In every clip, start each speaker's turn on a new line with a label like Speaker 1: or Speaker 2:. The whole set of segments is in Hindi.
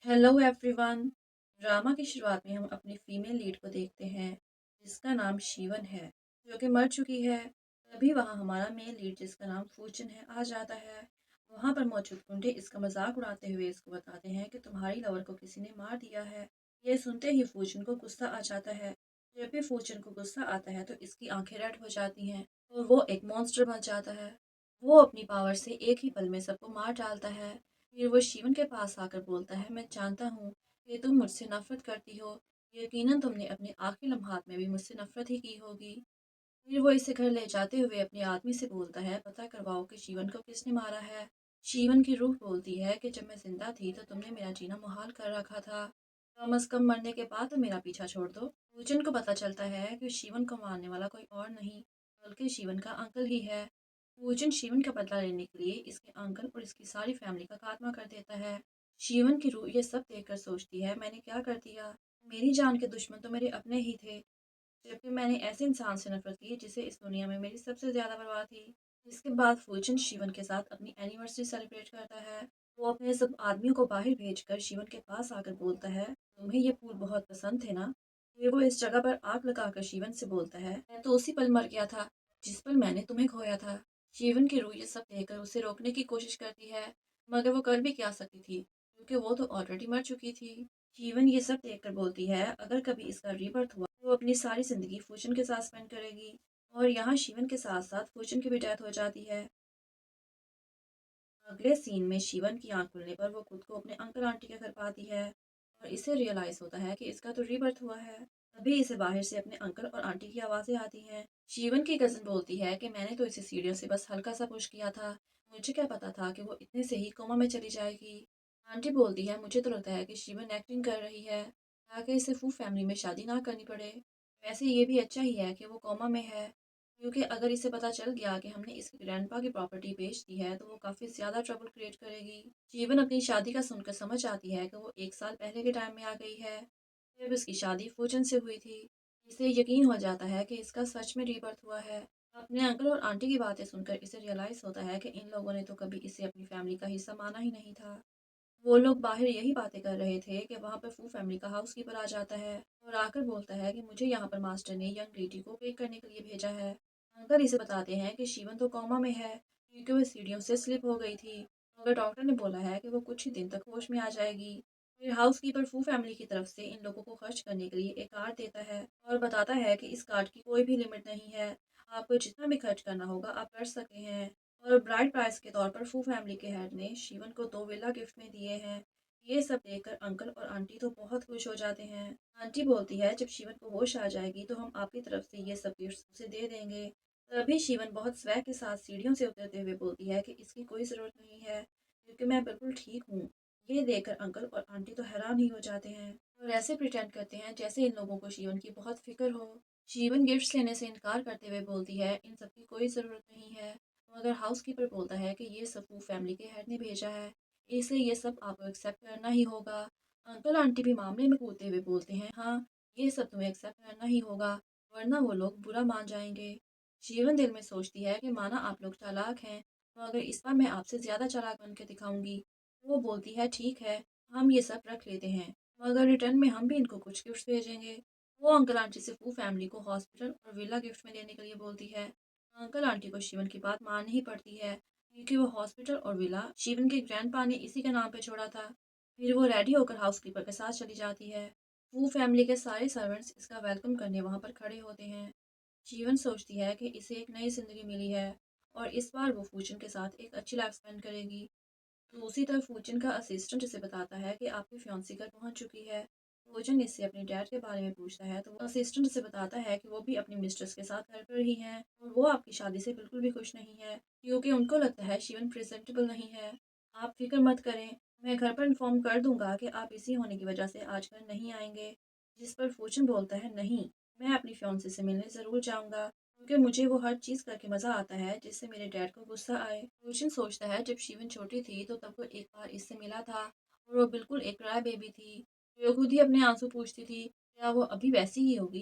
Speaker 1: Hello everyone. ड्रामा की शुरुआत में हम अपनी फीमेल लीड को देखते हैं जिसका नाम शिवन है, जो कि मर चुकी है। तभी वहाँ हमारा मेल लीड जिसका नाम फूचन है आ जाता है। वहाँ पर मौजूद गुंडे इसका मजाक उड़ाते हुए इसको बताते हैं कि तुम्हारी लवर को किसी ने मार दिया है। ये सुनते ही फूचन को गुस्सा आ जाता है। जब भी फूचन को गुस्सा आता है तो इसकी आंखें रेड हो जाती हैं और वो एक मॉन्स्टर बन जाता है। वो अपनी पावर से एक ही पल में सबको मार डालता है। फिर वो शिवन के पास आकर बोलता है, मैं जानता हूँ कि तुम मुझसे नफरत करती हो। यकीनन तुमने अपने आखिरी लम्हात में भी मुझसे नफरत ही की होगी। फिर वो इसे घर ले जाते हुए अपने आदमी से बोलता है, पता करवाओ कि शिवन को किसने मारा है। शिवन की रूह बोलती है कि जब मैं जिंदा थी तो तुमने मेरा जीना मुहाल कर रखा था। कम अज कम मरने के बाद तो मेरा पीछा छोड़ दो। पूजन को पता चलता है कि शिवन को मारने वाला कोई और नहीं बल्कि शिवन का अंकल ही है। पूजन शिवन का बदला लेने के लिए इसके अंकल और इसकी सारी फैमिली का खात्मा कर देता है। शिवन की रूह ये सब देखकर सोचती है, मैंने क्या कर दिया। मेरी जान के दुश्मन तो मेरे अपने ही थे, जबकि मैंने ऐसे इंसान से नफरत की जिसे इस दुनिया में मेरी सबसे ज़्यादा परवाह थी। इसके बाद फूजन शिवन के साथ अपनी एनिवर्सरी सेलिब्रेट करता है। वो अपने सब आदमियों को बाहर भेजकर शिवन के पास आकर बोलता है, तुम्हें ये फूल बहुत पसंद थे ना। फिर वो इस जगह पर आग लगाकर शिवन से बोलता है, मैं तो उसी पल मर गया था जिस पल मैंने तुम्हें खोया था। शिवन की रूह ये सब देखकर उसे रोकने की कोशिश करती है, मगर वो कर भी क्या सकती थी क्योंकि वो तो ऑलरेडी मर चुकी थी। जीवन ये सब देखकर बोलती है, अगर कभी इसका रीबर्थ हुआ तो वो अपनी सारी ज़िंदगी फूचन के साथ स्पेंड करेगी। और यहाँ शिवन के साथ साथ फूचन की भी डेथ हो जाती है। अगले सीन में शिवन की आंख खुलने पर वो खुद को अपने अंकल आंटी के घर पाती है और इसे रियलाइज़ होता है कि इसका तो रीबर्थ हुआ है। तभी इसे बाहर से अपने अंकल और आंटी की आवाज़ें आती हैं। शिवन की कज़न बोलती है कि मैंने तो इसे सीढ़ियों से बस हल्का सा पुश किया था, मुझे क्या पता था कि वो इतने से ही कोमा में चली जाएगी। आंटी बोलती है, मुझे तो लगता है कि शिवन एक्टिंग कर रही है ताकि इसे फू फैमिली में शादी ना करनी पड़े। वैसे ये भी अच्छा ही है कि वो कोमा में है, क्योंकि अगर इसे पता चल गया कि हमने इसके ग्रैंडपा की प्रॉपर्टी बेच दी है तो वो काफ़ी ज़्यादा ट्रबल क्रिएट करेगी। जीवन अपनी शादी का सुनकर समझ आती है कि वो 1 साल पहले के टाइम में आ गई है जब इसकी शादी फूजन से हुई थी। इसे यकीन हो जाता है कि इसका सच में रीबर्थ हुआ है। अपने अंकल और आंटी की बातें सुनकर इसे रियलाइज़ होता है कि इन लोगों ने तो कभी इसे अपनी फैमिली का हिस्सा माना ही नहीं था। वो लोग बाहर यही बातें कर रहे थे कि वहाँ पर फू फैमिली का हाउसकीपर आ जाता है और आकर बोलता है कि मुझे यहाँ पर मास्टर ने यंग लेडी को पिक करने के लिए भेजा है। अंकल इसे बताते हैं कि शिवन तो कोमा में है क्योंकि वो सीढ़ियों से स्लिप हो गई थी, मगर डॉक्टर ने बोला है कि वो कुछ ही दिन तक होश में आ जाएगी। फिर हाउसकीपर फू फैमिली की तरफ से इन लोगों को खर्च करने के लिए एक कार्ड देता है और बताता है कि इस कार्ड की कोई भी लिमिट नहीं है, आपको जितना भी खर्च करना होगा आप कर सकते हैं। और ब्राइड प्राइस के तौर पर फू फैमिली के हेड ने शिवन को 2 विला गिफ्ट में दिए हैं। ये सब देखकर अंकल और आंटी तो बहुत खुश हो जाते हैं। आंटी बोलती है, जब शिवन को होश आ जाएगी तो हम आपकी तरफ से ये सब गिफ्ट उसे दे देंगे। तभी शिवन बहुत स्वैग के साथ सीढ़ियों से उतरते हुए बोलती है कि इसकी कोई ज़रूरत नहीं है क्योंकि मैं बिल्कुल ठीक हूँ। ये देखकर अंकल और आंटी तो हैरान ही हो जाते हैं और ऐसे प्रिटेंड करते हैं जैसे इन लोगों को शिवन की बहुत फिक्र हो। शिवन गिफ्ट्स लेने से इनकार करते हुए बोलती है, इन सब की कोई ज़रूरत नहीं है, मगर हाउसकीपर बोलता है कि ये सब वो फैमिली के हेड ने भेजा है, इसलिए ये सब आपको एक्सेप्ट करना ही होगा। अंकल आंटी भी मामले में कूदते हुए बोलते हैं, हाँ ये सब तुम्हें एक्सेप्ट करना ही होगा वरना वो लोग बुरा मान जाएंगे। जीवन दिल में सोचती है कि माना आप लोग चालाक हैं, तो अगर इस बार मैं आपसे ज़्यादा चालाक बन के दिखाऊंगी। वो बोलती है, ठीक है हम ये सब रख लेते हैं, मगर रिटर्न में हम भी इनको कुछ गिफ्ट भेजेंगे। वो अंकल आंटी से फू फैमिली को हॉस्पिटल और विला गिफ्ट में देने के लिए बोलती है। अंकल आंटी को शिवन की बात माननी ही पड़ती है क्योंकि वो हॉस्पिटल और विला शिवन के ग्रैंडपा ने इसी के नाम पे छोड़ा था। फिर वो रेडी होकर हाउसकीपर के साथ चली जाती है। वो फैमिली के सारे सर्वेंट्स इसका वेलकम करने वहाँ पर खड़े होते हैं। जीवन सोचती है कि इसे एक नई जिंदगी मिली है और इस बार वो फूचन के साथ एक अच्छी लाइफ स्पेंड करेगी। दूसरी तरफ फूचन का असिस्टेंट इसे बताता है कि आपकी फियांसी घर पहुंच चुकी है। फूचन इससे अपने डैड के बारे में पूछता है तो वो असिस्टेंट इसे बताता है कि वो भी अपनी मिस्ट्रेस के साथ घर पर ही हैं और वो आपकी शादी से बिल्कुल भी खुश नहीं है क्योंकि उनको लगता है शिवन प्रेजेंटेबल नहीं है। आप फिक्र मत करें, मैं घर पर इन्फॉर्म कर दूंगा कि आप इसी होने की वजह से आज घर नहीं आएंगे। जिस पर फूचन बोलता है, नहीं मैं अपनी फियांसी से मिलने ज़रूर जाऊंगा क्योंकि मुझे वो हर चीज़ करके मज़ा आता है जिससे मेरे डैड को गुस्सा आए। रोशन सोचता है, जब शिवन छोटी थी तो तब वो एक बार इससे मिला था और वो बिल्कुल एक क्राई बेबी थी। वो खुद ही अपने आंसू पूछती थी, क्या वो अभी वैसी ही होगी।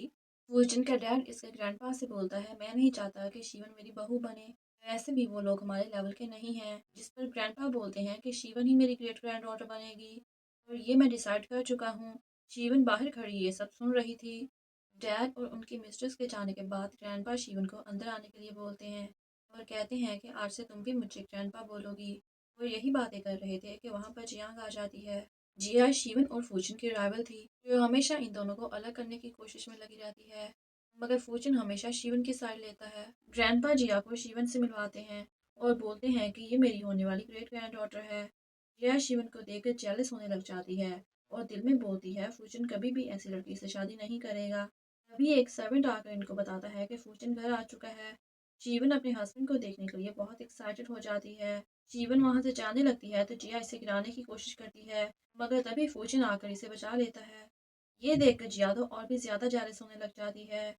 Speaker 1: रोशन का डैड इसके ग्रैंडपा से बोलता है, मैं नहीं चाहता कि शिवन मेरी बहू बने, वैसे भी वो लोग हमारे लेवल के नहीं हैं। जिस पर ग्रैंडपा बोलते हैं कि शिवन ही मेरी ग्रेट ग्रैंड डॉटर बनेगी। और ये मैं डिसाइड कर चुका हूँ। शीवन बाहर खड़ी ये सब सुन रही थी। डैड और उनकी मिस्ट्रेस के जाने के बाद ग्रैंडपा शीवन को अंदर आने के लिए बोलते हैं और कहते हैं कि आज से तुम भी मुझे ग्रैंडपा बोलोगी। और यही बातें कर रहे थे कि वहाँ पर जियांग आ जाती है। जिया शीवन और फूचन की राइवल थी जो हमेशा इन दोनों को अलग करने की कोशिश में लगी रहती है, मगर फूचन हमेशा शीवन की साइड लेता है। ग्रैंडपा जिया को शीवन से मिलवाते हैं और बोलते हैं कि ये मेरी होने वाली ग्रेट ग्रैंड डॉटर है। जिया शिवन को देखकर जेलस होने लग जाती है और दिल में बोलती है फूचन कभी भी ऐसी लड़की से शादी नहीं करेगा। तभी एक सर्वेंट आकर इनको बताता है कि फूचन घर आ चुका है। जीवन अपने हस्बैंड को देखने के लिए बहुत एक्साइटेड हो जाती है। जीवन वहां से जाने लगती है तो जिया इसे गिराने की कोशिश करती है, मगर तभी फूचन आकर इसे बचा लेता है। ये देखकर जिया तो और भी ज्यादा जेलस होने लग जाती है।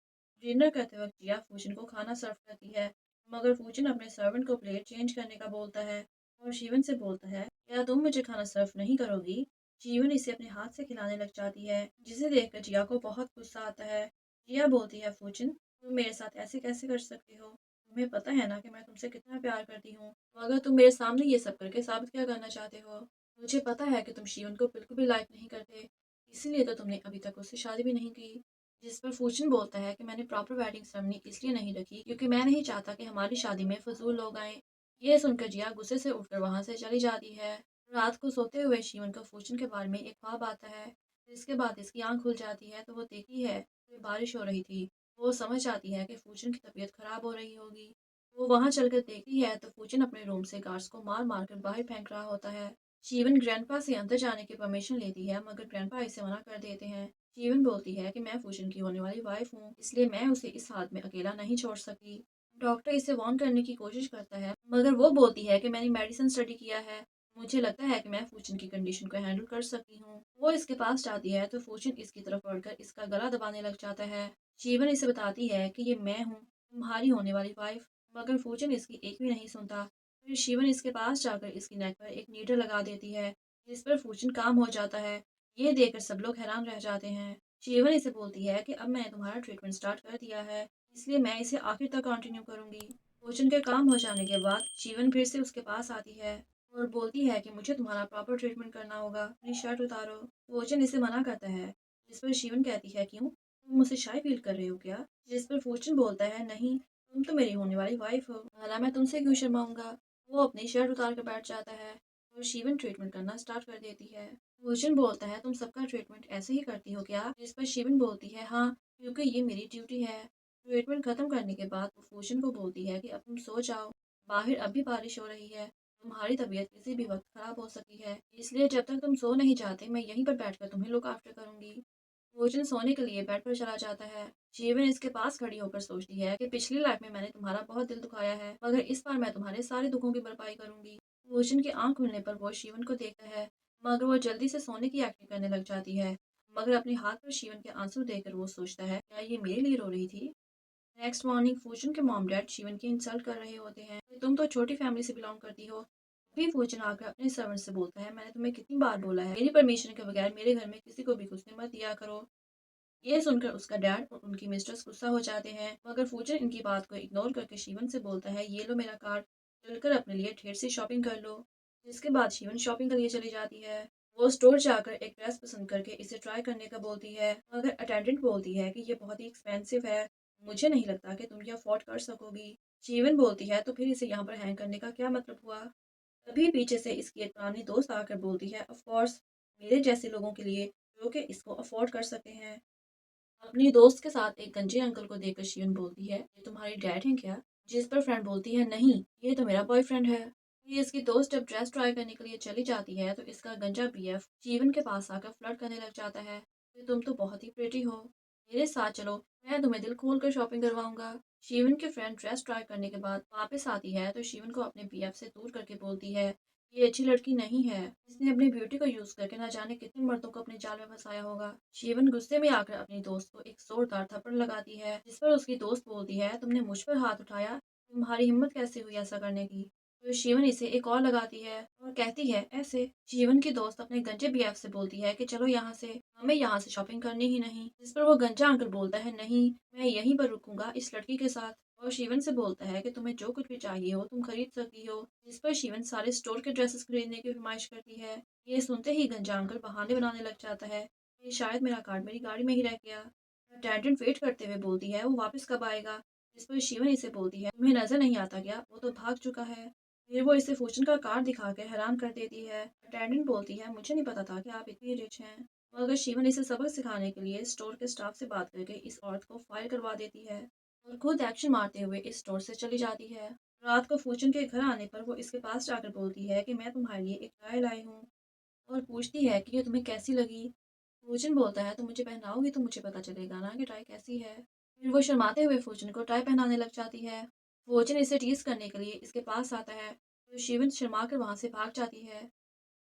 Speaker 1: डिनर करते वक्त जिया फूचन को खाना सर्व करती है, मगर फूचन अपने सर्वेंट को प्लेट चेंज करने का बोलता है और शिवन से बोलता है, क्या तुम मुझे खाना सर्व नहीं करोगी? शिवन इसे अपने हाथ से खिलाने लग जाती है, जिसे देखकर जिया को बहुत गुस्सा आता है। जिया बोलती है, फूचन तुम मेरे साथ ऐसे कैसे कर सकते हो? तुम्हें पता है ना कि मैं तुमसे कितना प्यार करती हूँ, मगर तुम मेरे सामने ये सब करके साबित क्या करना चाहते हो? मुझे पता है कि तुम शिवन को बिल्कुल भी लाइक नहीं करते, इसीलिए तो तुमने अभी तक उससे शादी भी नहीं की। जिस पर फूचन बोलता है कि मैंने प्रॉपर वेडिंग सेरेमनी इसलिए नहीं रखी क्योंकि मैं नहीं चाहता कि हमारी शादी में फजूल लोग आए। ये सुनकर जिया गुस्से से उठकर वहां से चली जाती है। रात को सोते हुए शिवन को फूचन के बारे में एक ख्वाब आता है। इसके बाद इसकी आंख खुल जाती है तो वो देखती है कि बारिश हो रही थी। वो समझ आती है कि फूचन की तबीयत खराब हो रही होगी। वो वहां चलकर देखती है तो फूचन अपने रूम से गार्ड्स को मार मार कर बाहर फेंक रहा होता है। शिवन ग्रैंडपा से अंदर जाने की परमिशन लेती है, मगर ग्रैंडपा इसे मना कर देते हैं। जीवन बोलती है कि मैं फूजन की होने वाली वाइफ हूँ, इसलिए मैं उसे इस हालत में अकेला नहीं छोड़ सकती। डॉक्टर इसे वार्न करने की कोशिश करता है, मगर वो बोलती है कि मैंने मेडिसिन स्टडी किया है, मुझे लगता है कि मैं फूचन की कंडीशन को हैंडल कर सकती हूँ। वो इसके पास जाती है तो फूचन इसकी तरफ बढ़कर इसका गला दबाने लग जाता है। जीवन इसे बताती है कि ये मैं हूँ, तुम्हारी होने वाली वाइफ, मगर फूचन इसकी एक भी नहीं सुनता। फिर शिवन इसके पास जाकर इसकी नेक पर एक नीडल लगा देती है, जिस पर फूचन काम हो जाता है। ये देखकर सब लोग हैरान रह जाते हैं। शीवन इसे बोलती है कि अब मैंने तुम्हारा ट्रीटमेंट स्टार्ट कर दिया है, इसलिए मैं इसे आखिर तक कंटिन्यू करूंगी। भोजन के काम हो जाने के बाद शीवन फिर से उसके पास आती है और बोलती है कि मुझे तुम्हारा प्रॉपर ट्रीटमेंट करना होगा, अपनी शर्ट उतारो। भोजन इसे मना करता है, जिस पर शीवन कहती है, क्यों, तुम मुझसे शाय फील कर रहे हो क्या? जिस पर फूचन बोलता है, नहीं, तुम तो मेरी होने वाली वाइफ हो, भला मैं तुमसे क्यों शर्माऊंगा। वो अपनी शर्ट उतार कर बैठ जाता है और शीवन ट्रीटमेंट करना स्टार्ट कर देती है। भूषण बोलता है, तुम सबका ट्रीटमेंट ऐसे ही करती हो क्या? जिस पर शिवन बोलती है, हाँ, क्योंकि ये मेरी ड्यूटी है। ट्रीटमेंट खत्म करने के बाद वो भूषण को बोलती है कि अब तुम सो जाओ, बाहर अब भी बारिश हो रही है, तुम्हारी तबीयत किसी भी वक्त खराब हो सकती है, इसलिए जब तक तुम सो नहीं जाते मैं यहीं पर बैठकर तुम्हें लुक आफ्टर करूंगी। भोजन सोने के लिए बेड पर चला जाता है। जीवन इसके पास खड़ी होकर सोचती है कि पिछली लाइफ में मैंने तुम्हारा बहुत दिल दुखाया है, मगर इस बार मैं तुम्हारे सारे दुखों की भरपाई करूंगी। भोजन की आंख खुलने पर वो शिवन को देखता है, मगर वो जल्दी से सोने की एक्टिंग करने लग जाती है। मगर अपने हाथ पर शिवन के आंसू देखकर वो सोचता है, क्या ये मेरे लिए रो रही थी? नेक्स्ट मॉर्निंग फूजन के मॉम डैड शिवन की इंसल्ट कर रहे होते हैं कि तुम तो छोटी फैमिली से बिलोंग करती हो। अभी फूजन आकर अपने सर्वेंट से बोलता है, मैंने तुम्हें कितनी बार बोला है मेरी परमिशन के बगैर मेरे घर में किसी को भी घुसने मत दिया करो। ये सुनकर उसका डैड और उनकी मिस्ट्रेस गुस्सा हो जाते हैं, मगर फूजन इनकी बात को इग्नोर करके शिवन से बोलता है, ये लो मेरा कार्ड, चलकर अपने लिए ढेर सी शॉपिंग कर लो। जिसके बाद शिवन शॉपिंग के लिए चली जाती है। वो स्टोर जाकर एक ड्रेस पसंद करके इसे ट्राई करने का बोलती है, मगर अटेंडेंट बोलती है कि ये बहुत ही एक्सपेंसिव है, मुझे नहीं लगता कि तुम ये अफोर्ड कर सकोगी। शिवन बोलती है, तो फिर इसे यहाँ पर हैंग करने का क्या मतलब हुआ? तभी पीछे से इसकी एक पुरानी दोस्त आकर बोलती है, ऑफ कोर्स, मेरे जैसे लोगों के लिए जो कि इसको अफोर्ड कर सकते हैं। अपनी दोस्त के साथ एक गंजे अंकल को देखकर शिवन बोलती है, ये तुम्हारे डैड हैं क्या? जिस पर फ्रेंड बोलती है, नहीं, ये तो मेरा बॉयफ्रेंड है। ये इसकी दोस्त जब ड्रेस ट्राई करने के लिए चली जाती है तो इसका गंजा बीएफ शिवन के पास आकर फ्लर्ट करने लग जाता है कि तुम तो बहुत ही प्रेटी हो, मेरे साथ चलो, मैं तुम्हें दिल खोल कर शॉपिंग करवाऊंगा। शिवन की फ्रेंड ड्रेस ट्राई करने के बाद वापस आती है तो शिवन को अपने बीएफ से दूर करके बोलती है, ये अच्छी लड़की नहीं है, इसने अपनी ब्यूटी को यूज करके ना जाने कितने मर्दों को अपने जाल में फंसाया होगा। शिवन गुस्से में आकर अपनी दोस्त को एक जोरदार थप्पड़ लगाती है, जिस पर उसकी दोस्त बोलती है, तुमने मुझ पर हाथ उठाया, तुम्हारी हिम्मत कैसे हुई ऐसा करने की? तो शिवन इसे एक और लगाती है और कहती है, ऐसे। शिवन की दोस्त अपने गंजे बीएफ से बोलती है कि चलो यहाँ से, हमें यहाँ से शॉपिंग करनी ही नहीं। जिस पर वो गंजा अंकल बोलता है, नहीं, मैं यहीं पर रुकूंगा इस लड़की के साथ। और शिवन से बोलता है कि तुम्हें जो कुछ भी चाहिए हो तुम खरीद सकती हो। जिस पर शिवन सारे स्टोर के ड्रेसेस खरीदने की फरमाइश करती है। ये सुनते ही गंजा अंकल बहाने बनाने लग जाता है कि शायद मेरा कार्ड मेरी गाड़ी में ही रह गया। अटेंडेंट वेट करते हुए बोलती है, वो वापस कब आएगा? जिस पर शिवन इसे बोलती है, तुम्हें नजर नहीं आता क्या? वो तो भाग चुका है। फिर वो इसे फॉर्चून का कार्ड दिखाकर हैरान कर देती है। अटेंडेंट बोलती है, मुझे नहीं पता था कि आप इतनी रिच हैं। मगर शिवन इसे सबक सिखाने के लिए स्टोर के स्टाफ से बात करके इस औरत को फायर करवा देती है और खुद एक्शन मारते हुए इस स्टोर से चली जाती है। रात को फॉर्चून के घर आने पर वो इसके पास जाकर बोलती है कि मैं तुम्हारे लिए एक टाई लाई हूँ और पूछती है कि ये तुम्हें कैसी लगी। फॉर्चून बोलता है, तुम मुझे पहनाओगी तो मुझे पता चलेगा ना कि टाई कैसी है। फिर वो शर्माते हुए फॉर्चून को टाई पहनाने लग जाती है। फॉर्चून इसे टीज करने के लिए इसके पास आता है तो शिवन शर्मा कर वहाँ से भाग जाती है।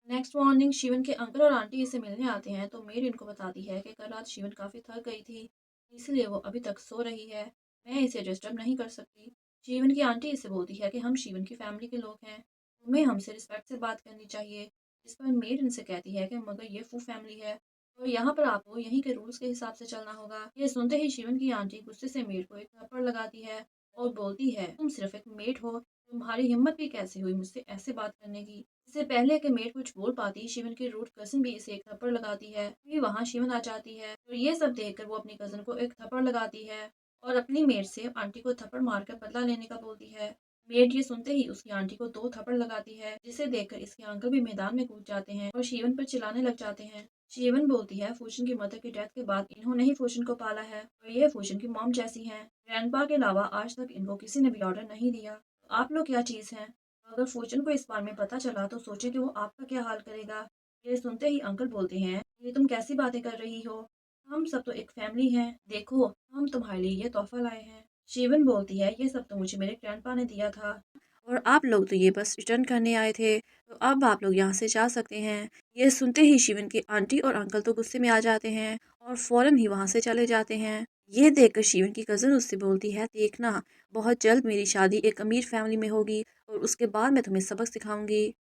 Speaker 1: नेक्स्ट मॉर्निंग शिवन के अंकल और आंटी इसे मिलने आते हैं तो मेड इनको बताती है कि कल रात शिवन काफ़ी थक गई थी, इसलिए वो अभी तक सो रही है। मैं इसे डिस्टर्ब नहीं कर सकती। शिवन की आंटी इसे बोलती है कि हम शिवन की फैमिली के लोग हैं, तुम्हें हमसे रिस्पेक्ट से बात करनी चाहिए। इस पर मेड इनसे कहती है कि मगर ये फू फैमिली है और यहाँ पर आपको यहीं के रूल्स के हिसाब से चलना होगा। ये सुनते ही शिवन की आंटी गुस्से से मेड को एक थप्पड़ लगाती है और बोलती है, तुम सिर्फ एक मेड हो, तुम्हारी हिम्मत भी कैसे हुई मुझसे ऐसे बात करने की। इससे पहले कि मेड कुछ बोल पाती, शिवन की रूड कज़न भी इसे एक थप्पड़ लगाती है। फिर वहाँ शिवन आ जाती है और ये सब देखकर वो अपनी कज़न को एक थप्पड़ लगाती है और अपनी मेड से आंटी को थप्पड़ मारकर बदला लेने का बोलती है। मेड ये सुनते ही उसकी आंटी को 2 थप्पड़ लगाती है, जिसे देखकर इसके अंकल भी मैदान में कूद जाते हैं और शिवन पर चिल्लाने लग जाते हैं। शिवन बोलती है, फूशन की मदर की डेथ के बाद इन्होंने ही फूशन को पाला है और ये फूशन की मॉम जैसी हैं। ग्रैंडपा के अलावा आज तक इनको किसी ने भी ऑर्डर नहीं दिया। तो आप लोग क्या चीज़ हैं? अगर फॉर्च्यून को इस बारे में पता चला तो सोचे कि वो आपका क्या हाल करेगा। ये सुनते ही अंकल बोलते हैं, ये तुम कैसी बातें कर रही हो? हम सब तो एक फैमिली हैं। देखो, हम तुम्हारे लिए ये तोहफा लाए हैं। शिवन बोलती है, ये सब तो मुझे मेरे ग्रैंडपा ने दिया था और आप लोग तो ये बस रिटर्न करने आए थे, तो अब आप लोग यहाँ से जा सकते हैं। ये सुनते ही शिवन की आंटी और अंकल तो गुस्से में आ जाते हैं और फौरन ही वहाँ से चले जाते हैं। ये देखकर शिवन की कज़न उससे बोलती है, देखना, बहुत जल्द मेरी शादी एक अमीर फैमिली में होगी और उसके बाद मैं तुम्हें सबक सिखाऊंगी।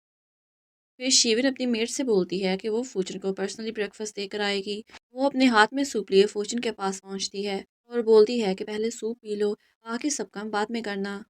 Speaker 1: फिर शिवन अपनी मेट से बोलती है कि वो फॉर्च्यून को पर्सनली ब्रेकफास्ट देकर आएगी। वो अपने हाथ में सूप लिए फॉर्च्यून के पास पहुंचती है और बोलती है कि पहले सूप पी लो, बाकी सब काम बाद में करना।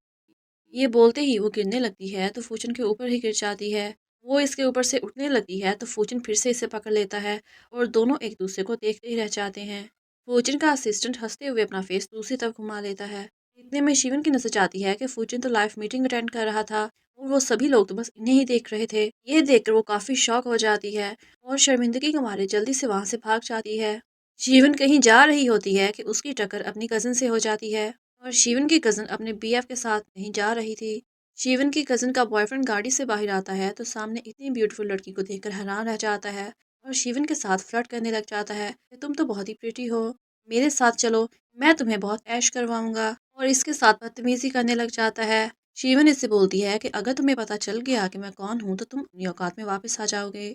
Speaker 1: ये बोलते ही वो गिरने लगती है तो फॉर्च्यून के ऊपर ही गिर जाती है। वो इसके ऊपर से उठने लगती है तो फॉर्च्यून फिर से इसे पकड़ लेता है और दोनों एक दूसरे को देखते ही रह जाते हैं। फॉर्च्यून का असिस्टेंट हंसते हुए अपना फेस दूसरी तरफ घुमा लेता है। इतने में शिवन की नजर जाती है कि फॉर्च्यून तो लाइव मीटिंग अटेंड कर रहा था और वो सभी लोग तो बस इन्हें ही देख रहे थे। ये देखकर वो काफी शॉक हो जाती है और शर्मिंदगी के मारे जल्दी से वहां से भाग जाती है। शिवन कहीं जा रही होती है कि उसकी टक्कर अपनी कजन से हो जाती है और शिवन की कज़न अपने बीएफ के साथ कहीं जा रही थी। शिवन की कज़न का बॉयफ्रेंड गाड़ी से बाहर आता है तो सामने इतनी ब्यूटीफुल लड़की को देखकर हैरान रह जाता है और शिवन के साथ फ्लर्ट करने लग जाता है कि तुम तो बहुत ही प्रिटी हो, मेरे साथ चलो, मैं तुम्हें बहुत ऐश करवाऊंगा, और इसके साथ बदतमीजी करने लग जाता है। शिवन इससे बोलती है कि अगर तुम्हें पता चल गया कि मैं कौन हूँ तो तुम अपनी औकात में वापस आ जाओगे।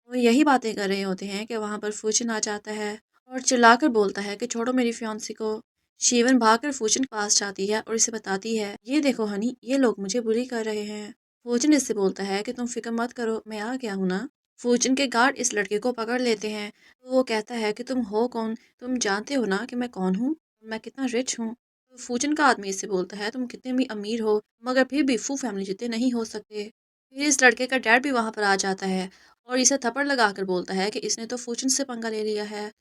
Speaker 1: वो यही बातें कर रहे होते हैं कि वहाँ पर फूचन आ जाता है और चिल्लाकर बोलता है कि छोड़ो मेरी फियांसी को। शिवन भागकर फूचन के पास जाती है और इसे बताती है, ये देखो हनी, ये लोग मुझे बुली कर रहे हैं। फूचन इससे बोलता है कि तुम फिक्र मत करो, मैं आ गया हूँ ना। फूचन के गार्ड इस लड़के को पकड़ लेते हैं तो वो कहता है कि तुम हो कौन, तुम जानते हो ना कि मैं कौन हूँ, मैं कितना रिच हूँ। तो फूचन का आदमी इससे बोलता है, तुम कितने भी अमीर हो मगर फिर भी फू फैमिली जितने नहीं हो सकते। फिर इस लड़के का डैड भी वहाँ पर आ जाता है और इसे थप्पड़ लगाकर बोलता है कि इसने तो फूचन से पंगा ले लिया है।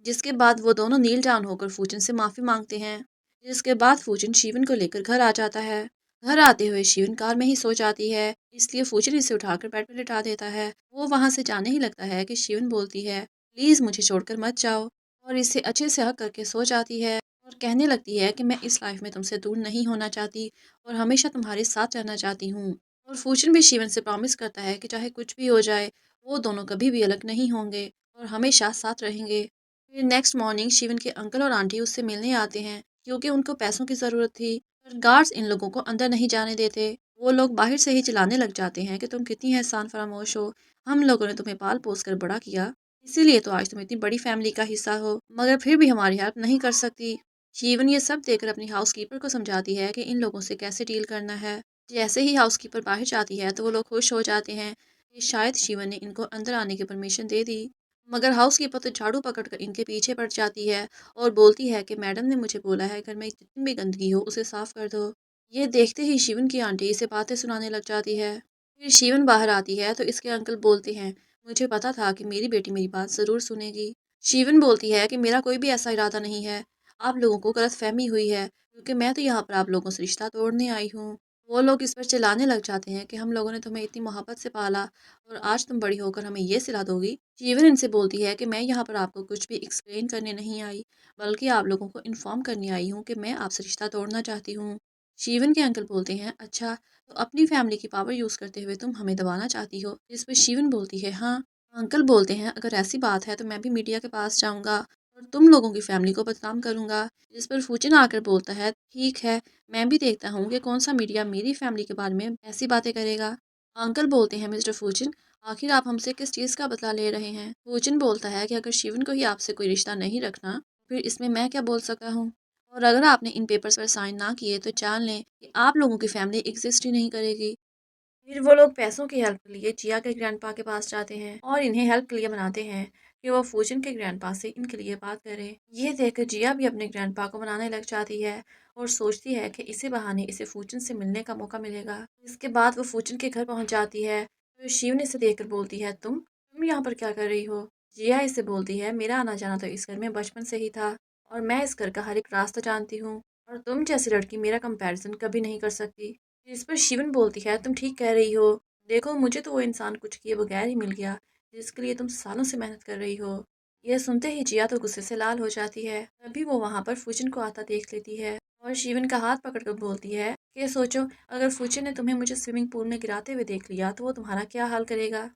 Speaker 1: जिसके बाद वो दोनों नील डाउन होकर फूचन से माफ़ी मांगते हैं। जिसके बाद फूचन शिवन को लेकर घर आ जाता है। घर आते हुए शिवन कार में ही सो जाती है, इसलिए फूचन इसे उठाकर बेड पर लिटा देता है। वो वहाँ से जाने ही लगता है कि शिवन बोलती है, प्लीज़ मुझे छोड़कर मत जाओ, और इसे अच्छे से हक करके सो जाती है और कहने लगती है कि मैं इस लाइफ में तुमसे दूर नहीं होना चाहती और हमेशा तुम्हारे साथ रहना चाहती हूँ। और फूचन भी शिवन से प्रॉमिस करता है कि चाहे कुछ भी हो जाए, वो दोनों कभी भी अलग नहीं होंगे और हमेशा साथ रहेंगे। फिर नेक्स्ट मॉर्निंग शिवन के अंकल और आंटी उससे मिलने आते हैं क्योंकि उनको पैसों की ज़रूरत थी, पर गार्ड्स इन लोगों को अंदर नहीं जाने देते। वो लोग बाहर से ही चिल्लाने लग जाते हैं कि तुम कितनी एहसान फरामोश हो, हम लोगों ने तुम्हें पाल पोस कर बड़ा किया, इसीलिए तो आज तुम इतनी बड़ी फैमिली का हिस्सा हो, मगर फिर भी हमारी हेल्प नहीं कर सकती। शिवन ये सब देखकर अपनी हाउसकीपर को समझाती है कि इन लोगों से कैसे डील करना है। जैसे ही हाउसकीपर बाहर जाती है तो वो लोग खुश हो जाते हैं कि शायद शिवन ने इनको अंदर आने की परमिशन दे दी। मगर हाउसकीपर तो झाड़ू पकड़कर इनके पीछे पड़ जाती है और बोलती है कि मैडम ने मुझे बोला है घर में जितनी भी गंदगी हो उसे साफ कर दो। ये देखते ही शिवन की आंटी इसे बातें सुनाने लग जाती है। फिर शिवन बाहर आती है तो इसके अंकल बोलते हैं, मुझे पता था कि मेरी बेटी मेरी बात ज़रूर सुनेगी। शीवन बोलती है कि मेरा कोई भी ऐसा इरादा नहीं है। आप लोगों को गलतफ़हमी हुई है, क्योंकि मैं तो यहाँ पर आप लोगों से रिश्ता तोड़ने आई हूँ। वो लोग इस पर चिल्लाने लग जाते हैं कि हम लोगों ने तुम्हें इतनी मोहब्बत से पाला और आज तुम बड़ी होकर हमें ये सिला दोगी। शीवन इनसे बोलती है कि मैं यहाँ पर आपको कुछ भी एक्सप्लेन करने नहीं आई, बल्कि आप लोगों को इन्फॉर्म करने आई हूँ कि मैं आपसे रिश्ता तोड़ना चाहती हूँ। शीवन के अंकल बोलते हैं, अच्छा, तो अपनी फैमिली की पावर यूज़ करते हुए तुम हमें दबाना चाहती हो? जिस पर शीवन बोलती है, हाँ। अंकल बोलते हैं, अगर ऐसी बात है तो मैं भी मीडिया के पास जाऊंगा और तुम लोगों की फैमिली को बदनाम करूंगा। जिस पर फूचिन आकर बोलता है, ठीक है, मैं भी देखता हूँ कि कौन सा मीडिया मेरी फैमिली के बारे में ऐसी बातें करेगा। अंकल बोलते हैं, मिस्टर फूचिन, आखिर आप हमसे किस चीज़ का बदला ले रहे हैं? फूचिन बोलता है कि अगर शिवन को ही आपसे कोई रिश्ता नहीं रखना, फिर इसमें मैं क्या बोल सका हूँ। और अगर आपने इन पेपर्स पर साइन ना किए तो जान लें कि आप लोगों की फैमिली एग्जिस्ट ही नहीं करेगी। फिर वो लोग पैसों की हेल्प के लिए जिया के ग्रैंडपा के पास जाते हैं और इन्हें हेल्प के लिए मनाते हैं कि वो फूजन के ग्रैंडपा से इनके लिए बात करें। ये देखकर जिया भी अपने ग्रैंडपा को मनाने लग जाती है और सोचती है कि इसी बहाने इसे फूजन से मिलने का मौका मिलेगा। इसके बाद वो फूजन के घर पहुंच जाती है तो शिव ने इसे देखकर बोलती है, तुम यहाँ पर क्या कर रही हो? जिया इसे बोलती है, मेरा आना जाना तो इस घर में बचपन से ही था और मैं इस घर का हर एक रास्ता जानती हूँ और तुम जैसी लड़की मेरा कंपैरिजन कभी नहीं कर सकती। इस पर शिवन बोलती है, तुम ठीक कह रही हो। देखो, मुझे तो वो इंसान कुछ किए बगैर ही मिल गया जिसके लिए तुम सालों से मेहनत कर रही हो। यह सुनते ही जिया तो गुस्से से लाल हो जाती है। तभी वो वहाँ पर फूचन को आता देख लेती है और शिवन का हाथ पकड़कर बोलती है कि सोचो, अगर फूचन ने तुम्हें मुझे स्विमिंग पूल में गिराते हुए देख लिया तो वो तुम्हारा क्या हाल करेगा।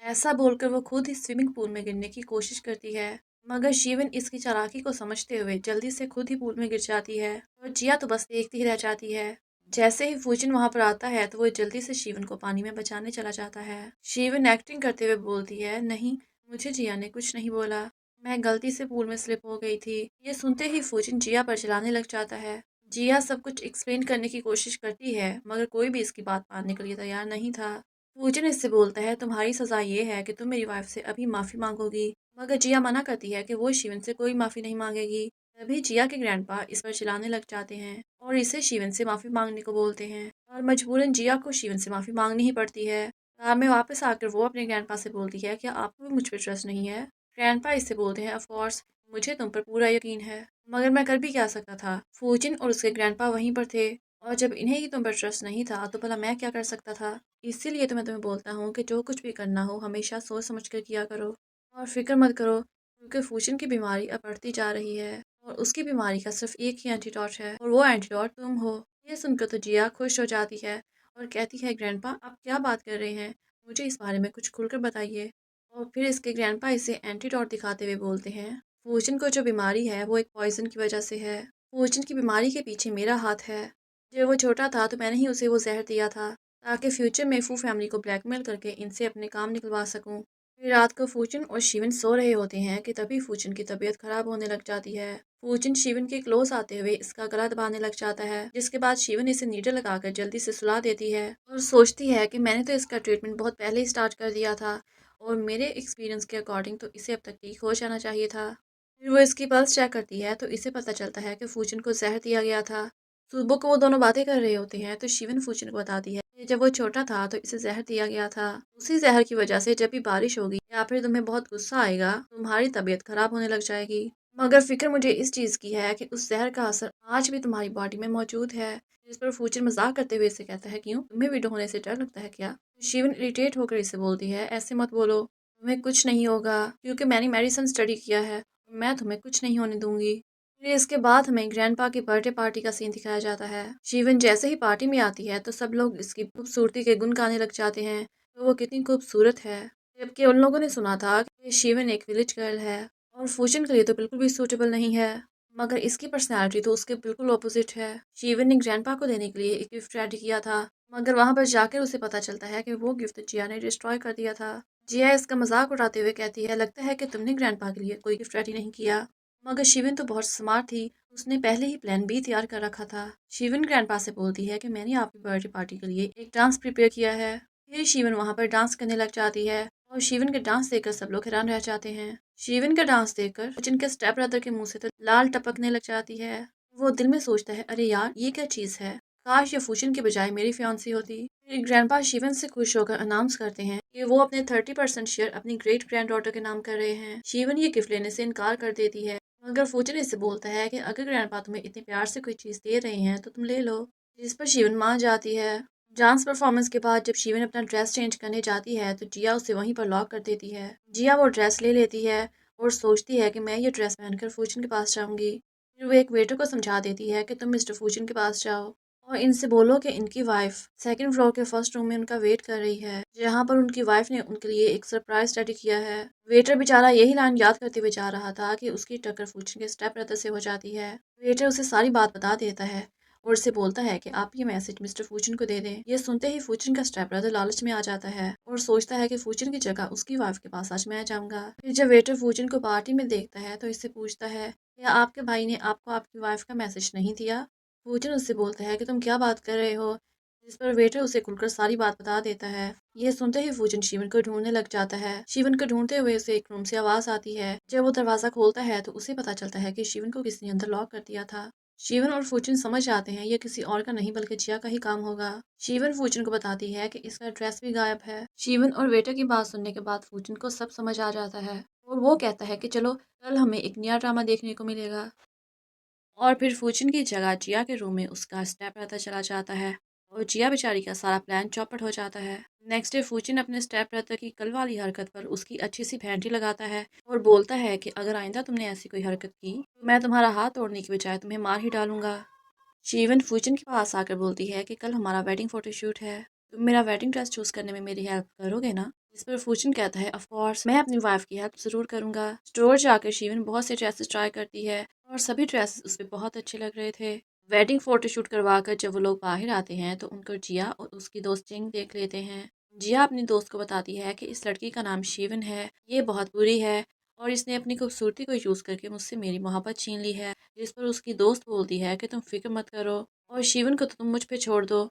Speaker 1: ऐसा बोलकर वो खुद ही स्विमिंग पूल में गिरने की कोशिश करती है, मगर शिवन इसकी चालाकी को समझते हुए जल्दी से खुद ही पूल में गिर जाती है और जिया तो बस देखती ही रह जाती है। जैसे ही फूजिन वहां पर आता है तो वो जल्दी से शिवन को पानी में बचाने चला जाता है। शिवन एक्टिंग करते हुए बोलती है, नहीं, मुझे जिया ने कुछ नहीं बोला, मैं गलती से पूल में स्लिप हो गई थी। ये सुनते ही फूजिन जिया पर चलाने लग जाता है। जिया सब कुछ एक्सप्लेन करने की कोशिश करती है, मगर कोई भी इसकी बात मानने के लिए तैयार नहीं था। फूजिन इससे बोलता है, तुम्हारी सजा ये है कि तुम मेरी वाइफ से अभी माफ़ी मांगोगी। मगर जिया मना करती है कि वो शिवन से कोई माफ़ी नहीं मांगेगी। तभी जिया के ग्रैंडपा इस पर चिल्लाने लग जाते हैं और इसे शिवन से माफ़ी मांगने को बोलते हैं और मजबूरन जिया को शिवन से माफ़ी मांगनी ही पड़ती है। कार में वापस आकर वो अपने ग्रैंडपा से बोलती है, क्या आपको भी मुझ पर ट्रस्ट नहीं है? ग्रैंडपा इससे बोलते हैं, ऑफ कोर्स, मुझे तुम पर पूरा यकीन है, मगर मैं कर भी क्या सकता था? फूजिन और उसके ग्रैंडपा वहीं पर थे और जब इन्हें ही तुम पर ट्रस्ट नहीं था तो भला मैं क्या कर सकता था? इसीलिए तो मैं तुम्हें बोलता हूँ कि जो कुछ भी करना हो हमेशा सोच समझ कर किया करो और फिक्र मत करो, क्योंकि फूजिन की बीमारी अब बढ़ती जा रही है और उसकी बीमारी का सिर्फ एक ही एंटीडोट है और वो एंटीडोट तुम हो। ये सुनकर तो जिया खुश हो जाती है और कहती है, ग्रैंडपा आप क्या बात कर रहे हैं, मुझे इस बारे में कुछ खुलकर बताइए। और फिर इसके ग्रैंडपा इसे एंटीडोट दिखाते हुए बोलते हैं, फूजिन को जो बीमारी है वो एक पॉइजन की वजह से है। फूजिन की बीमारी के पीछे मेरा हाथ है। जब वो छोटा था तो मैंने ही उसे वो जहर दिया था ताकि फ्यूचर में फू फैमिली को ब्लैकमेल करके इनसे अपने काम निकलवा सकूं। फिर रात को फूचिन और शिवन सो रहे होते हैं कि तभी फूचिन की तबीयत खराब होने लग जाती है। फूचिन शिवन के क्लोज आते हुए इसका गला दबाने लग जाता है, जिसके बाद शिवन इसे नीडल लगाकर जल्दी से सुला देती है और सोचती है कि मैंने तो इसका ट्रीटमेंट बहुत पहले ही स्टार्ट कर दिया था और मेरे एक्सपीरियंस के अकॉर्डिंग तो इसे अब तक ठीक हो जाना चाहिए था। फिर वो इसकी पल्स चेक करती है तो इसे पता चलता है कि फूचिन को जहर दिया गया था। सुबह को वो दोनों बातें कर रहे होते हैं तो शिवन फूचिन को बताती है कि जब वो छोटा था तो इसे जहर दिया गया था। उसी जहर की वजह से जब भी बारिश होगी या फिर तुम्हें बहुत गुस्सा आएगा तुम्हारी तबीयत खराब होने लग जाएगी। मगर फिक्र मुझे इस चीज़ की है कि उस जहर का असर आज भी तुम्हारी बॉडी में मौजूद है। जिस पर फूचिन मजाक करते हुए इसे कहता है, क्यों, तुम्हें विडो होने से डर लगता है क्या? शिवन इरिटेट होकर इसे बोलती है, ऐसे मत बोलो, तुम्हें कुछ नहीं होगा क्योंकि मैंने मेडिसिन स्टडी किया है, मैं तुम्हें कुछ नहीं होने दूंगी। फिर इसके बाद हमें ग्रैंडपा की बर्थडे पार्टी का सीन दिखाया जाता है। शिवन जैसे ही पार्टी में आती है तो सब लोग इसकी खूबसूरती के गुण गाने लग जाते हैं तो वो कितनी खूबसूरत है, जबकि उन लोगों ने सुना था कि शिवन एक विलेज गर्ल है और फूजन के लिए तो बिल्कुल भी सूटेबल नहीं है। मगर इसकी पर्सनैलिटी तो उसके बिल्कुल ऑपोजिट है। शिवन ने ग्रैंडपा को देने के लिए एक गिफ्ट रेडी किया था, मगर वहां पर जाकर उसे पता चलता है कि वो गिफ्ट जिया ने डिस्ट्रॉय कर दिया था। जिया इसका मजाक उड़ाते हुए कहती है, लगता है कि तुमने ग्रैंडपा के लिए कोई गिफ्ट रेडी नहीं किया। मगर शिवन तो बहुत स्मार्ट थी, उसने पहले ही प्लान बी तैयार कर रखा था। शिवन ग्रैंडपा से बोलती है कि मैंने आपकी बर्थडे पार्टी के लिए एक डांस प्रिपेयर किया है। फिर शिवन वहां पर डांस करने लग जाती है और शिवन के डांस देखकर सब लोग हैरान रह जाते हैं। शिवन का डांस देखकर जिनके स्टेप ब्रदर के मुंह से तो लाल टपकने लग जाती है। वो दिल में सोचता है, अरे यार, ये क्या चीज़ है, काश ये फूचन के बजाय मेरी फियांसी होती। फिर ग्रैंडपा शिवन से खुश होकर अनाउंस करते हैं कि वो अपने 30% शेयर अपनी ग्रेट ग्रैंड डॉटर के नाम कर रहे हैं। शिवन ये गिफ्ट लेने से इनकार कर देती है, मगर फूचन इससे बोलता है कि अगर ग्रैंडपा तुम्हें इतने प्यार से कोई चीज़ दे रहे हैं तो तुम ले लो, जिस पर शिवन मान जाती है। डांस परफॉर्मेंस के बाद जब शिवन अपना ड्रेस चेंज करने जाती है तो जिया उसे वहीं पर लॉक कर देती है। जिया वो ड्रेस ले लेती है और सोचती है कि मैं ये ड्रेस पहनकर फूचन के पास जाऊंगी। फिर वो एक वेटर को समझा देती है कि तुम मिस्टर फूचन के पास जाओ और इनसे बोलो कि इनकी वाइफ सेकंड फ्लोर के फर्स्ट रूम में उनका वेट कर रही है, जहाँ पर उनकी वाइफ ने उनके लिए एक सरप्राइज रेडी किया है। वेटर बेचारा यही लाइन याद करते हुए जा रहा था कि उसकी टक्कर फूचन के स्टेप ब्रदर से हो जाती है। वेटर उसे सारी बात बता देता है और उससे बोलता है कि आप ये मैसेज मिस्टर फूचन को दे दें। ये सुनते ही फूचन का स्टेप ब्रदर लालच में आ जाता है और सोचता है कि फूचन की जगह उसकी वाइफ के पास आज मैं जाऊंगा। फिर जब वेटर फूचन को पार्टी में देखता है तो इससे पूछता है, क्या आपके भाई ने आपको आपकी वाइफ का मैसेज नहीं दिया? फूचन उससे बोलता है कि तुम क्या बात कर रहे हो, जिस पर वेटर उसे खुलकर सारी बात बता देता है। ये सुनते ही फूचन शिवन को ढूंढने लग जाता है। शिवन को ढूंढते हुए उसे एक रूम से आवाज आती है। जब वो दरवाजा खोलता है तो उसे पता चलता है कि शिवन को किसी ने अंदर लॉक कर दिया था। शिवन और फूचन समझ जाते हैं ये किसी और का नहीं बल्कि जिया का ही काम होगा। शिवन फूचन को बताती है कि इसका ड्रेस भी गायब है। शिवन और वेटर की बात सुनने के बाद फूचन को सब समझ आ जाता है और वो कहता है कि चलो कल हमें एक नया ड्रामा देखने को मिलेगा। और फिर फूचिन की जगह जिया के रूम में उसका स्टेप ब्रदर चला जाता है और जिया बेचारी का सारा प्लान चौपट हो जाता है। नेक्स्ट डे फूचिन अपने स्टेप ब्रदर की कल वाली हरकत पर उसकी अच्छी सी भेंटी लगाता है और बोलता है कि अगर आइंदा तुमने ऐसी कोई हरकत की तो मैं तुम्हारा हाथ तोड़ने की बजाय तुम्हें मार ही डालूंगा। शीवन फूचिन के पास आकर बोलती है कि कल हमारा वेडिंग फोटोशूट है, तुम मेरा वेडिंग ड्रेस चूज करने में मेरी हेल्प करोगे ना? इस पर फूचिन कहता है ऑफ कोर्स मैं अपनी वाइफ की हेल्प जरूर करूंगा। स्टोर जाकर शीवन बहुत से ड्रेसेस ट्राई करती है और सभी ड्रेसेस उस पर बहुत अच्छे लग रहे थे। वेडिंग फोटोशूट करवा कर जब वो लोग बाहर आते हैं तो उनको जिया और उसकी दोस्त चिंग देख लेते हैं। जिया अपनी दोस्त को बताती है कि इस लड़की का नाम शीवन है, ये बहुत बुरी है और इसने अपनी खूबसूरती को यूज़ करके मुझसे मेरी मोहब्बत छीन ली है। जिस पर उसकी दोस्त बोलती है कि तुम फिक्र मत करो और शिवन को तो तुम मुझ पे छोड़ दो,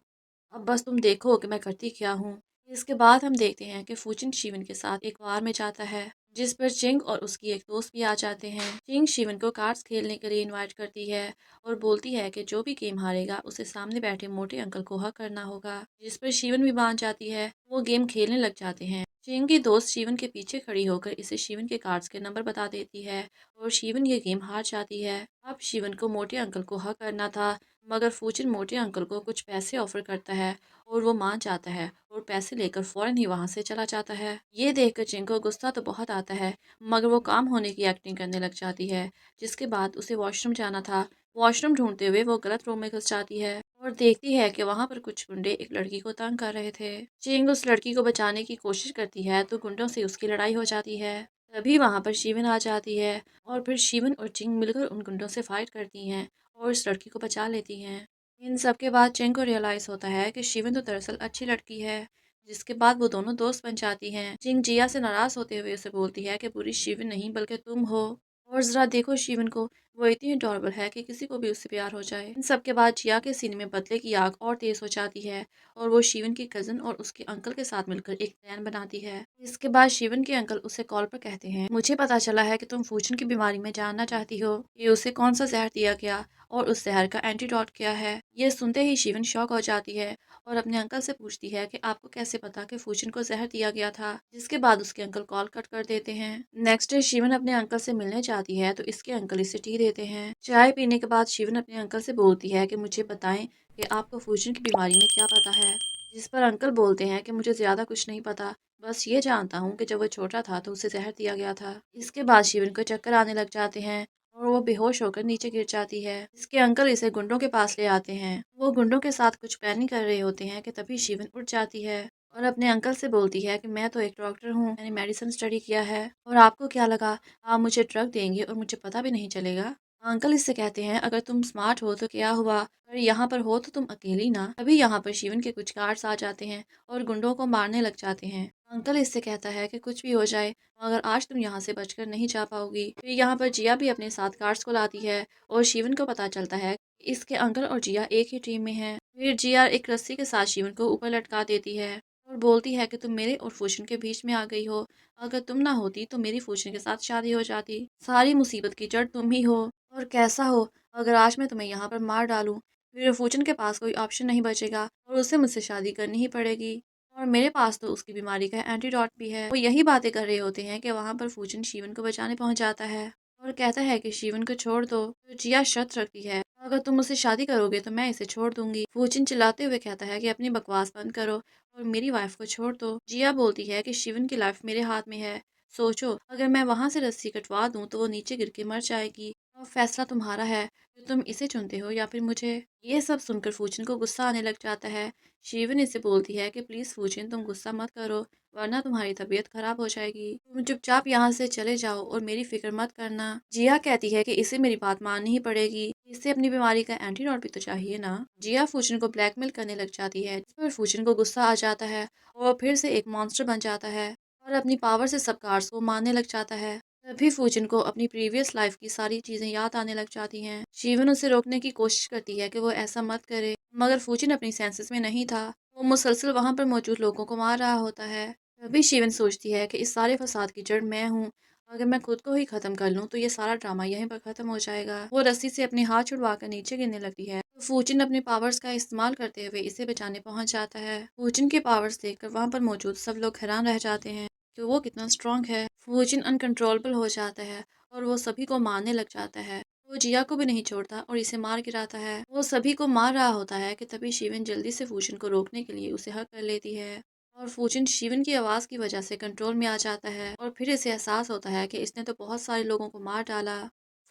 Speaker 1: अब बस तुम देखो कि मैं करती क्या हूँ। इसके बाद हम देखते हैं कि फूचिन शिवन के साथ एक बार में जाता है जिस पर चिंग और उसकी एक दोस्त भी आ जाते हैं। चिंग शिवन को कार्ड्स खेलने के लिए इनवाइट करती है और बोलती है कि जो भी गेम हारेगा उसे सामने बैठे मोटे अंकल को हक करना होगा, जिस पर शिवन भी मान जाती है। वो गेम खेलने लग जाते हैं। चिंग की दोस्त शिवन के पीछे खड़ी होकर इसे शिवन के कार्ड्स के नंबर बता देती है और शिवन ये गेम हार जाती है। अब शिवन को मोटे अंकल को हक करना था, मगर फूचिन मोटे अंकल को कुछ पैसे ऑफर करता है और वो मान जाता है और पैसे लेकर फौरन ही वहाँ से चला जाता है। ये देखकर चिंग को गुस्सा तो बहुत आता है, मगर वो काम होने की एक्टिंग करने लग जाती है। जिसके बाद उसे वॉशरूम जाना था। वॉशरूम ढूंढते हुए वो गलत रूम में घुस जाती है और देखती है कि वहाँ पर कुछ गुंडे एक लड़की को तंग कर रहे थे। चिंग उस लड़की को बचाने की कोशिश करती है तो गुंडों से उसकी लड़ाई हो जाती है। तभी वहाँ पर शिवन आ जाती है और फिर शिवन और चिंग मिलकर उन गुंडों से फाइट करती हैं और इस लड़की को बचा लेती हैं। इन सब के बाद चिंग को रियलाइज़ होता है कि शिवन तो दरअसल अच्छी लड़की है, जिसके बाद वो दोनों दोस्त बन जाती हैं। चिंग जिया से नाराज़ होते हुए उसे बोलती है कि बुरी शिवन नहीं बल्कि तुम हो और ज़रा देखो शिवन को, वो इतनी अडॉरेबल है कि किसी को भी उससे प्यार हो जाए। इन सब के बाद जिया के सीने में बदले की आग और तेज़ हो जाती है और वो शिवन की कज़न और उसके अंकल के साथ मिलकर एक प्लान बनाती है। इसके बाद शिवन के अंकल उसे कॉल पर कहते हैं, मुझे पता चला है कि तुम फूचन की बीमारी में जानना चाहती हो कि उसे कौन सा जहर दिया गया और उस जहर का एंटीडोट क्या है। ये सुनते ही शिवन शॉक हो जाती है और अपने अंकल से पूछती है कि आपको कैसे पता कि फूचन को जहर दिया गया था, जिसके बाद उसके अंकल कॉल कट कर देते हैं। नेक्स्ट डे शिवन अपने अंकल से मिलने जाती है तो इसके अंकल इसे टी देते हैं। चाय पीने के बाद शिवन अपने अंकल से बोलती है कि मुझे बताएं कि आपको फूचन की बीमारी में क्या पता है, जिस पर अंकल बोलते हैं कि मुझे ज़्यादा कुछ नहीं पता, बस ये जानता हूँ कि जब वो छोटा था तो उसे जहर दिया गया था। इसके बाद शिवन को चक्कर आने लग जाते हैं और वो बेहोश होकर नीचे गिर जाती है। इसके अंकल इसे गुंडों के पास ले आते हैं। वो गुंडों के साथ कुछ प्लानिंग कर रहे होते हैं कि तभी शिवन उठ जाती है और अपने अंकल से बोलती है कि मैं तो एक डॉक्टर हूँ, मैंने मेडिसिन स्टडी किया है और आपको क्या लगा आप मुझे ड्रग देंगे और मुझे पता भी नहीं चलेगा? अंकल इससे कहते हैं अगर तुम स्मार्ट हो तो क्या हुआ, अगर यहाँ पर हो तो तुम अकेली ना। अभी यहाँ पर शिवन के कुछ गार्ड्स आ जाते हैं और गुंडों को मारने लग जाते हैं। अंकल इससे कहता है कि कुछ भी हो जाए मगर आज तुम यहाँ से बचकर नहीं जा पाओगी। फिर यहाँ पर जिया भी अपने साथ गार्ड्स को लाती है और शिवन को पता चलता है कि इसके अंकल और जिया एक ही टीम में हैं। फिर जिया एक रस्सी के साथ शिवन को ऊपर लटका देती है और बोलती है कि तुम मेरे और फूशन के बीच में आ गई हो, अगर तुम ना होती तो मेरी फूशन के साथ शादी हो जाती, सारी मुसीबत की जड़ तुम ही हो और कैसा हो अगर आज मैं तुम्हें यहाँ पर मार डालूं। फिर फूचन के पास कोई ऑप्शन नहीं बचेगा और उसे मुझसे शादी करनी ही पड़ेगी। और मेरे पास तो उसकी बीमारी का एंटीडोट भी है। वो यही बातें कर रहे होते हैं कि वहाँ पर फूचन शिवन को बचाने पहुँच जाता है और कहता है कि शिवन को छोड़ दो। तो जिया शर्त रखती है, अगर तुम मुझसे शादी करोगे तो मैं इसे छोड़ दूंगी। फूचिन चिल्लाते हुए कहता है कि अपनी बकवास बंद करो और मेरी वाइफ को छोड़ दो। जिया बोलती है कि शिवन की लाइफ मेरे हाथ में है। सोचो, अगर मैं वहां से रस्सी कटवा दूं तो वो नीचे गिर के मर जाएगी। अब फैसला तुम्हारा है कि तुम इसे चुनते हो या फिर मुझे। ये सब सुनकर फूचिन को गुस्सा आने लग जाता है। शिवन इसे बोलती है कि प्लीज फूचिन, तुम गुस्सा मत करो वरना तुम्हारी तबीयत खराब हो जाएगी। तुम चुपचाप यहाँ से चले जाओ और मेरी फिक्र मत करना। जिया कहती है कि इसे मेरी बात माननी ही पड़ेगी, इसे अपनी बीमारी का एंटीडोट भी तो चाहिए ना। जिया फूचिन को ब्लैकमेल करने लग जाती है, जिस पर फूचिन को गुस्सा आ जाता है और फिर से एक मॉन्स्टर बन जाता है और अपनी पावर से सब कार्ड्स को मारने लग जाता है। तभी फूचिन को अपनी प्रीवियस लाइफ की सारी चीजें याद आने लग जाती हैं। शिवन उसे रोकने की कोशिश करती है कि वो ऐसा मत करे, मगर फूचिन अपनी सेंसेस में नहीं था। वो मुसलसल वहां पर मौजूद लोगों को मार रहा होता है। तभी शिवन सोचती है कि इस सारे फसाद की जड़ मैं हूँ। अगर मैं खुद को ही खत्म कर लूँ तो ये सारा ड्रामा यहीं पर खत्म हो जाएगा। वो रस्सी से अपने हाथ छुड़वा कर नीचे गिरने लगती है तो फूचिन अपने पावर्स का इस्तेमाल करते हुए इसे बचाने पहुंच जाता है। फूचिन के पावर्स देखकर वहां पर मौजूद सब लोग हैरान रह जाते हैं कि वो कितना स्ट्रांग है। फूचिन अनकंट्रोलेबल हो जाता है और वो सभी को मारने लग जाता है। वो जिया को भी नहीं छोड़ता और इसे मार गिराता है। वो सभी को मार रहा होता है कि तभी शिवन जल्दी से फूचिन को रोकने के लिए उसे हक कर लेती है और फूचिन शिवन की आवाज़ की वजह से कंट्रोल में आ जाता है और फिर इसे एहसास होता है कि इसने तो बहुत सारे लोगों को मार डाला।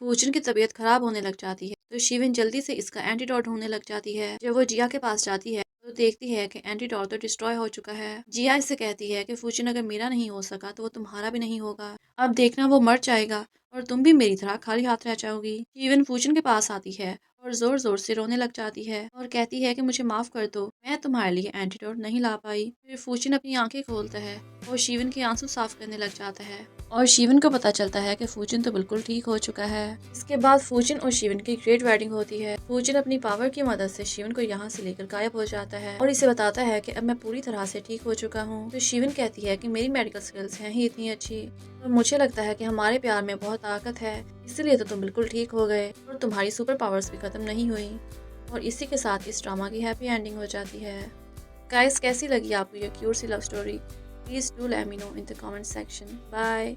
Speaker 1: फूचिन की तबीयत खराब होने लग जाती है तो शिवन जल्दी से इसका एंटीडोट ढूंढने लग जाती है। जब वो जिया के पास जाती है तो देखती है कि एंटीडोट तो डिस्ट्रॉय हो चुका है। जिया इससे कहती है कि फूचिन, अगर मेरा नहीं हो सका तो वो तुम्हारा भी नहीं होगा। अब देखना, वो मर जाएगा और तुम भी मेरी तरह खाली हाथ रह जाओगी। शिवन फूचिन के पास आती है और जोर जोर से रोने लग जाती है और कहती है कि मुझे माफ कर दो, मैं तुम्हारे लिए एंटीडोट नहीं ला पाई। फिर फूचिन अपनी आंखें खोलता है और शिवन के आंसू साफ करने लग जाता है और शिवन को पता चलता है कि फूचिन तो बिल्कुल ठीक हो चुका है। इसके बाद फूचिन और शिवन की ग्रेट वेडिंग होती है। फूचिन अपनी पावर की मदद से शिवन को यहाँ से लेकर गायब हो जाता है और इसे बताता है कि अब मैं पूरी तरह से ठीक हो चुका हूँ। तो शिवन कहती है कि मेरी मेडिकल स्किल्स हैं ही इतनी अच्छी और मुझे लगता है कि हमारे प्यार में बहुत ताकत है, इसलिए तो तुम बिल्कुल ठीक हो गए और तुम्हारी सुपर पावर्स भी खत्म नहीं हुई। और इसी के साथ इस ड्रामा की हैप्पी एंडिंग हो जाती है। गाइस, कैसी लगी आपको ये क्यूट सी love story? Please do let me know in the comment section. Bye.